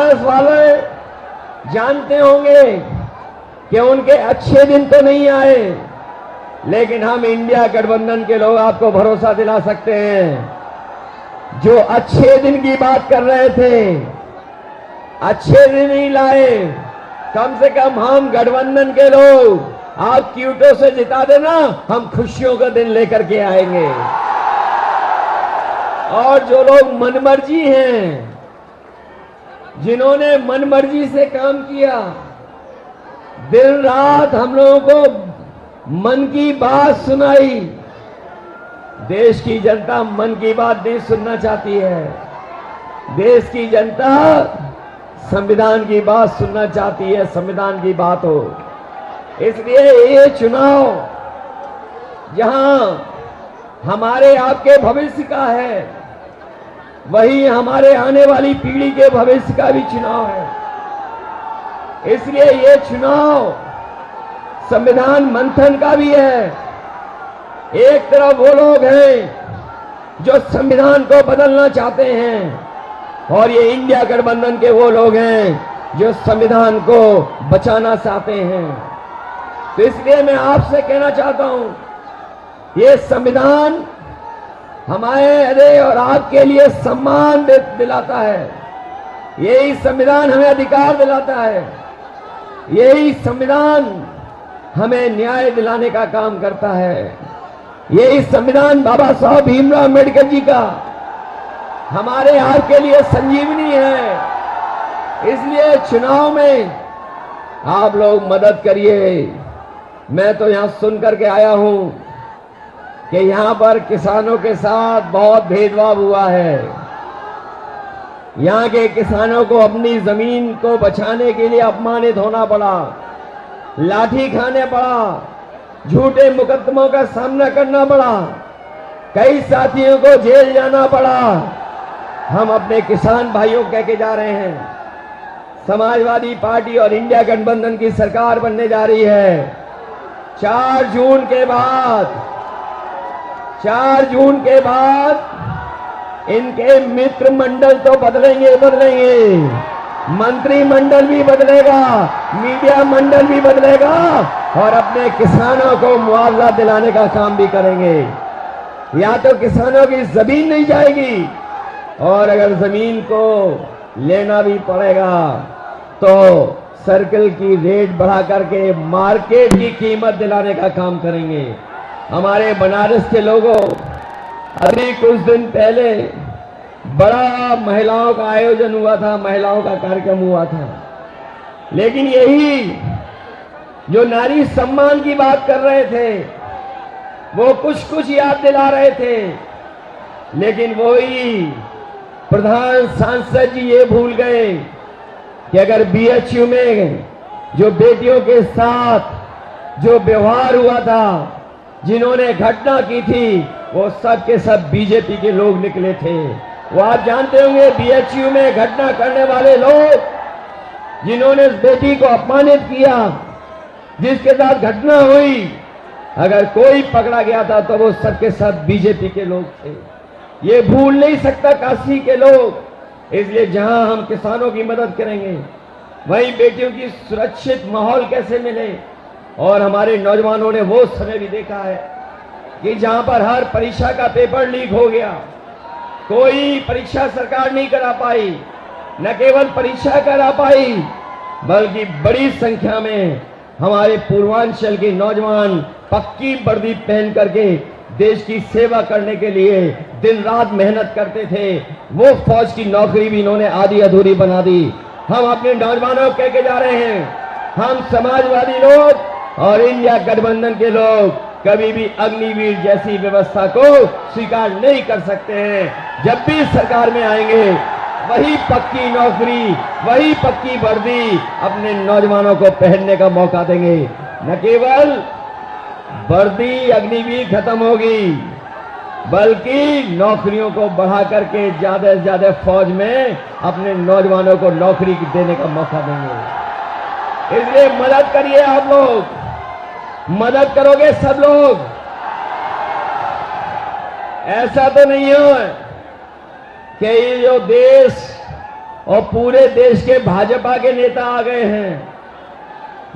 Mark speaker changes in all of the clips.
Speaker 1: कांग्रेस वाले जानते होंगे कि उनके अच्छे दिन तो नहीं आए, लेकिन हम इंडिया गठबंधन के लोग आपको भरोसा दिला सकते हैं, जो अच्छे दिन की बात कर रहे थे, अच्छे दिन नहीं लाए। कम से कम हम गठबंधन के लोग आप क्यूटो से जिता देना, हम खुशियों का दिन लेकर के आएंगे। और जो लोग मनमर्जी हैं, जिन्होंने मनमर्जी से काम किया, दिन रात हम लोगों को मन की बात सुनाई, देश की जनता मन की बात नहीं सुनना चाहती है। देश की जनता संविधान की बात सुनना चाहती है, संविधान की बात हो। इसलिए ये चुनाव जहां हमारे आपके भविष्य का है, वही हमारे आने वाली पीढ़ी के भविष्य का भी चुनाव है। इसलिए ये चुनाव संविधान मंथन का भी है। एक तरफ वो लोग हैं जो संविधान को बदलना चाहते हैं, और ये इंडिया गठबंधन के वो लोग हैं जो संविधान को बचाना चाहते हैं। तो इसलिए मैं आपसे कहना चाहता हूं, ये संविधान हमारे और आपके लिए सम्मान दिलाता है, यही संविधान हमें अधिकार दिलाता है, यही संविधान हमें न्याय दिलाने का काम करता है। यही संविधान बाबा साहब भीमराव अम्बेडकर जी का हमारे आपके लिए संजीवनी है। इसलिए चुनाव में आप लोग मदद करिए। मैं तो यहां सुन करके आया हूं कि यहां पर किसानों के साथ बहुत भेदभाव हुआ है। यहां के किसानों को अपनी जमीन को बचाने के लिए अपमानित होना पड़ा, लाठी खाने पड़ा, झूठे मुकदमों का सामना करना पड़ा, कई साथियों को जेल जाना पड़ा। हम अपने किसान भाइयों को कह के जा रहे हैं, समाजवादी पार्टी और इंडिया गठबंधन की सरकार बनने जा रही है। 4 जून के बाद इनके मित्र मंडल तो बदलेंगे, मंत्रिमंडल भी बदलेगा, मीडिया मंडल भी बदलेगा, और अपने किसानों को मुआवजा दिलाने का काम भी करेंगे। या तो किसानों की जमीन नहीं जाएगी, और अगर जमीन को लेना भी पड़ेगा तो सर्कल की रेट बढ़ा करके मार्केट की कीमत दिलाने का काम करेंगे। हमारे बनारस के लोगों, अभी कुछ दिन पहले बड़ा महिलाओं का आयोजन हुआ था, महिलाओं का कार्यक्रम हुआ था, लेकिन यही जो नारी सम्मान की बात कर रहे थे, वो कुछ याद दिला रहे थे, लेकिन वही प्रधान सांसद जी ये भूल गए कि अगर बीएचयू में जो बेटियों के साथ जो व्यवहार हुआ था, जिन्होंने घटना की थी, वो सब के सब बीजेपी के लोग निकले थे। वो आप जानते होंगे, बीएचयू में घटना करने वाले लोग, जिन्होंने उस बेटी को अपमानित किया, जिसके साथ घटना हुई, अगर कोई पकड़ा गया था तो वो सब के सब बीजेपी के लोग थे। ये भूल नहीं सकता काशी के लोग। इसलिए जहां हम किसानों की मदद करेंगे, वहीं बेटियों की सुरक्षित माहौल कैसे मिले। और हमारे नौजवानों ने वो समय भी देखा है कि जहां पर हर परीक्षा का पेपर लीक हो गया, कोई परीक्षा सरकार नहीं करा पाई, न केवल परीक्षा करा पाई, बल्कि बड़ी संख्या में हमारे पूर्वांचल के नौजवान पक्की वर्दी पहन करके देश की सेवा करने के लिए दिन रात मेहनत करते थे। वो फौज की नौकरी भी इन्होंने आधी अधूरी बना दी। हम अपने नौजवानों को कह के जा रहे हैं, हम समाजवादी लोग और इंडिया गठबंधन के लोग कभी भी अग्निवीर जैसी व्यवस्था को स्वीकार नहीं कर सकते हैं। जब भी सरकार में आएंगे, वही पक्की नौकरी, वही पक्की वर्दी अपने नौजवानों को पहनने का मौका देंगे। न केवल वर्दी अग्निवीर खत्म होगी, बल्कि नौकरियों को बढ़ा करके ज्यादा से ज्यादा फौज में अपने नौजवानों को नौकरी देने का मौका देंगे। इसलिए मदद करिए, आप लोग मदद करोगे सब लोग। ऐसा तो नहीं है कि ये जो देश और पूरे देश के भाजपा के नेता आ गए हैं।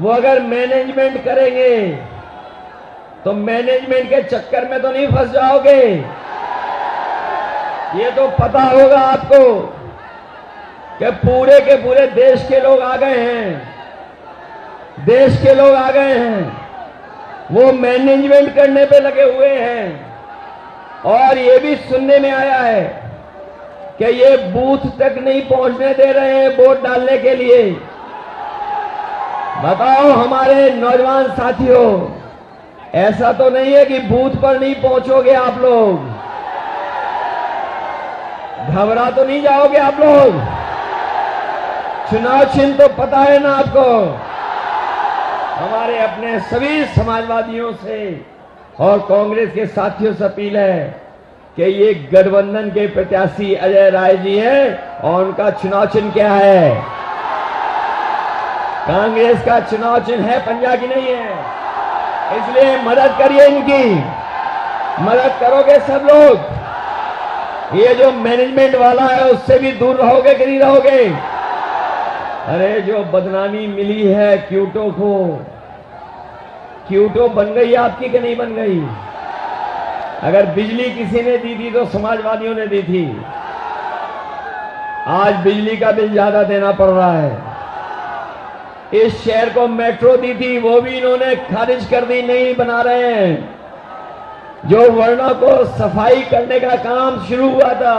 Speaker 1: वो अगर मैनेजमेंट करेंगे तो मैनेजमेंट के चक्कर में तो नहीं फंस जाओगे। ये तो पता होगा आपको कि पूरे के पूरे देश के लोग आ गए हैं, देश के लोग आ गए हैं, वो मैनेजमेंट करने पे लगे हुए हैं। और ये भी सुनने में आया है कि ये बूथ तक नहीं पहुंचने दे रहे हैं वोट डालने के लिए। बताओ हमारे नौजवान साथियों, ऐसा तो नहीं है कि बूथ पर नहीं पहुंचोगे आप लोग? घबरा तो नहीं जाओगे आप लोग? चुनाव चिन्ह तो पता है ना आपको? हमारे अपने सभी समाजवादियों से और कांग्रेस के साथियों से अपील है कि ये गठबंधन के प्रत्याशी अजय राय जी हैं और उनका चुनाव चिन्ह क्या है? कांग्रेस का चुनाव चिन्ह है पंजा की नहीं है। इसलिए मदद करिए, इनकी मदद करोगे सब लोग। ये जो मैनेजमेंट वाला है उससे भी दूर रहोगे कि नहीं रहोगे? अरे जो बदनामी मिली है क्यूटो को, क्यूटो बन गई आपकी कि नहीं बन गई? अगर बिजली किसी ने दी थी तो समाजवादियों ने दी थी। आज बिजली का बिल ज्यादा देना पड़ रहा है। इस शहर को मेट्रो दी थी, वो भी इन्होंने खारिज कर दी, नहीं बना रहे हैं। जो वर्णों को सफाई करने का काम शुरू हुआ था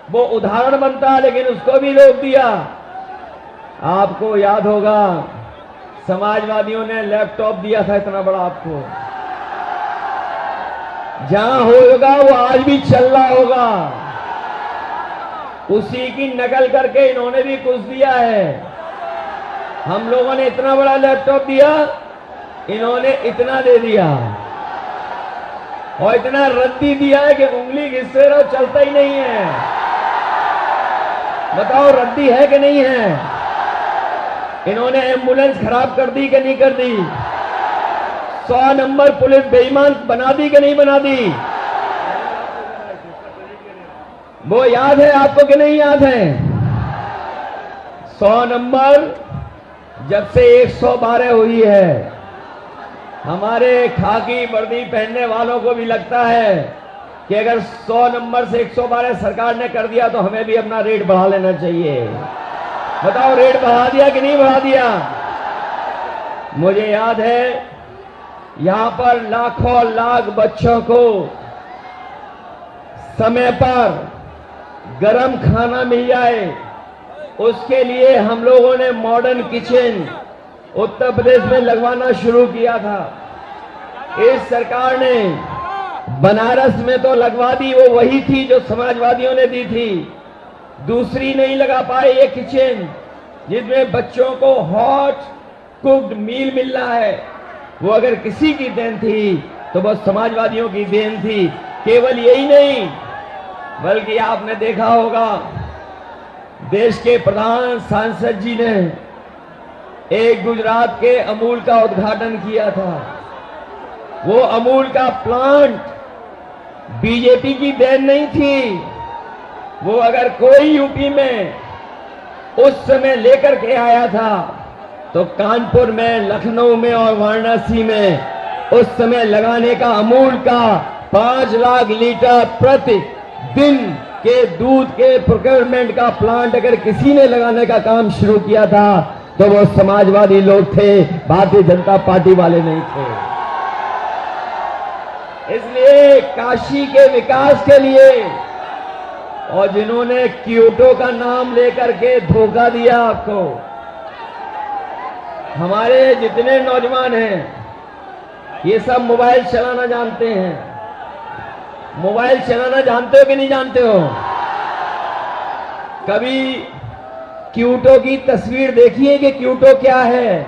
Speaker 1: वो उदाहरण बनता, लेकिन उसको भी रोक दिया। आपको याद होगा समाजवादियों ने लैपटॉप दिया था इतना बड़ा आपको, जहां होगा वो आज भी चल रहा होगा। उसी की नकल करके इन्होंने भी कुछ दिया है। हम लोगों ने इतना बड़ा लैपटॉप दिया, इन्होंने इतना दे दिया और इतना रद्दी दिया है कि उंगली घिससे रहो चलता ही नहीं है। बताओ रद्दी है कि नहीं है? इन्होंने एम्बुलेंस खराब कर दी कि नहीं कर दी? 100 नंबर पुलिस बेईमान बना दी कि नहीं बना दी? वो याद है आपको कि नहीं याद है? 100 नंबर जब से 112 हुई है, हमारे खाकी वर्दी पहनने वालों को भी लगता है कि अगर 100 नंबर से 112 सरकार ने कर दिया तो हमें भी अपना रेट बढ़ा लेना चाहिए। बताओ रेट बढ़ा दिया कि नहीं बढ़ा दिया? मुझे याद है यहां पर लाखों लाख बच्चों को समय पर गरम खाना मिल जाए, उसके लिए हम लोगों ने मॉडर्न किचन उत्तर प्रदेश में लगवाना शुरू किया था। इस सरकार ने बनारस में तो लगवा दी, वो वही थी जो समाजवादियों ने दी थी। दूसरी नहीं लगा पाए ये किचन जिसमें बच्चों को हॉट कुक्ड मील मिल रहा है। वो अगर किसी की देन थी तो बस समाजवादियों की देन थी। केवल यही नहीं बल्कि आपने देखा होगा देश के प्रधान सांसद जी ने एक गुजरात के अमूल का उद्घाटन किया था। वो अमूल का प्लांट बीजेपी की देन नहीं थी। वो अगर कोई यूपी में उस समय लेकर के आया था तो कानपुर में, लखनऊ में और वाराणसी में उस समय लगाने का अमूल का 5 लाख लीटर प्रति दिन के दूध के प्रोक्योरमेंट का प्लांट अगर किसी ने लगाने का काम शुरू किया था तो वो समाजवादी लोग थे, भारतीय जनता पार्टी वाले नहीं थे। इसलिए काशी के विकास के लिए और जिन्होंने क्योटो का नाम लेकर के धोखा दिया आपको, हमारे जितने नौजवान हैं ये सब मोबाइल चलाना जानते हैं। मोबाइल चलाना जानते हो कि नहीं जानते हो? कभी क्यूटो की तस्वीर देखी है कि क्यूटो क्या है?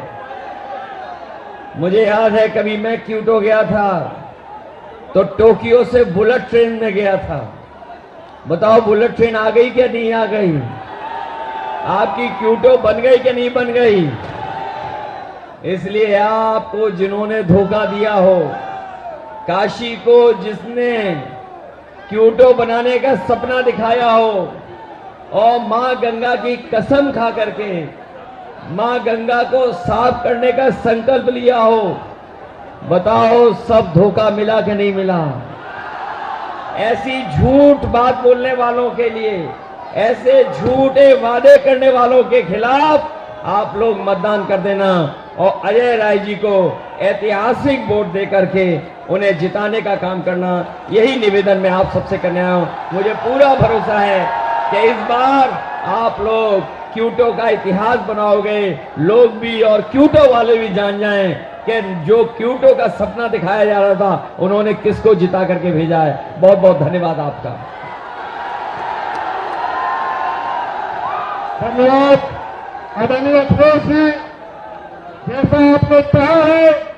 Speaker 1: मुझे याद है कभी मैं क्यूटो गया था तो टोक्यो से बुलेट ट्रेन में गया था। बताओ बुलेट ट्रेन आ गई क्या नहीं आ गई? आपकी क्यूटो बन गई कि नहीं बन गई? इसलिए आपको जिन्होंने धोखा दिया हो, काशी को जिसने क्यूटो बनाने का सपना दिखाया हो, और मां गंगा की कसम खा करके मां गंगा को साफ करने का संकल्प लिया हो, बताओ सब धोखा मिला कि नहीं मिला? ऐसी झूठ बात बोलने वालों के लिए, ऐसे झूठे वादे करने वालों के खिलाफ आप लोग मतदान कर देना और अजय राय जी को ऐतिहासिक वोट दे करके उन्हें जिताने का काम करना, यही निवेदन मैं आप सबसे करने आया हूं। मुझे पूरा भरोसा है कि इस बार आप लोग क्यूटो का इतिहास बनाओगे, लोग भी और क्यूटो वाले भी जान जाएं कि जो क्यूटो का सपना दिखाया जा रहा था उन्होंने किसको जिता करके भेजा है। बहुत बहुत धन्यवाद आपका।
Speaker 2: धन्यवाद आदरणीय अखिलेश जी। जैसा आपने कहा है